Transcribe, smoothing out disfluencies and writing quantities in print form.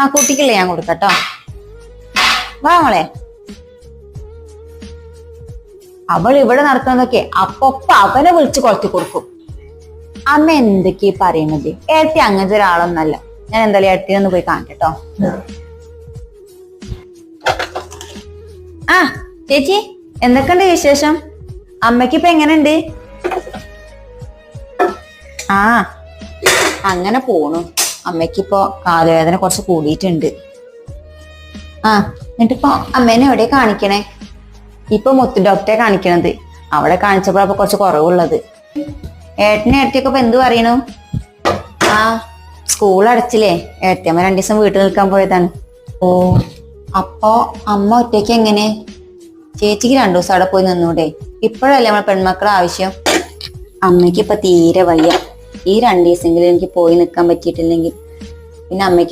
ആ കുട്ടിക്കുള്ള ഞാൻ കൊടുക്കട്ടോ. വാ മോളെ. അവൾ ഇവിടെ നടക്കുന്നതൊക്കെ അപ്പൊപ്പ അവനെ വിളിച്ച് കൊളത്തി കൊടുക്കും. അമ്മ എന്തൊക്കെയാ പറയുന്നത്? ഏട്ടി അങ്ങനത്തെ ഒരാളൊന്നല്ല. ഞാൻ എന്തായാലും ഏട്ടിനൊന്ന് പോയി കാണട്ടോ. ആ ചേച്ചി, എന്തൊക്കെയുണ്ട് വിശേഷം? അമ്മയ്ക്ക് ഇപ്പൊ എങ്ങനെയുണ്ട്? ആ അങ്ങനെ പോണു. അമ്മയ്ക്കിപ്പോ കാലുവേദന കുറച്ച് കൂടിയിട്ടുണ്ട്. ആ എന്നിട്ടിപ്പോ അമ്മേനെ എവിടെ കാണിക്കണേ? ഇപ്പൊ മുത്തു ഡോക്ടറെ കാണിക്കണത്. അവിടെ കാണിച്ചപ്പോൾ അപ്പൊ കുറച്ച് കുറവുള്ളത്. ഏട്ടനെ ഏട്ടത്തിയൊക്കെ ഇപ്പൊ എന്ത് പറയണു? ആ സ്കൂൾ അടച്ചില്ലേ, ഏട്ടത്തിയമ്മ 2 ദിവസം വീട്ടിൽ നിൽക്കാൻ പോയതാണ്. ഓ അപ്പൊ അമ്മ ഒറ്റയ്ക്ക് എങ്ങനെ? ചേച്ചിക്ക് 2 ദിവസം അവിടെ പോയി നിന്നൂടെ? ഇപ്പോഴല്ലേ നമ്മളെ പെൺമക്കളെ ആവശ്യം. അമ്മയ്ക്ക് ഇപ്പൊ തീരെ വയ്യ. ഈ 2 ദിവസമെങ്കിലും എനിക്ക് പോയി നിൽക്കാൻ പറ്റിയിട്ടില്ലെങ്കിൽ പിന്നെ അമ്മയ്ക്ക്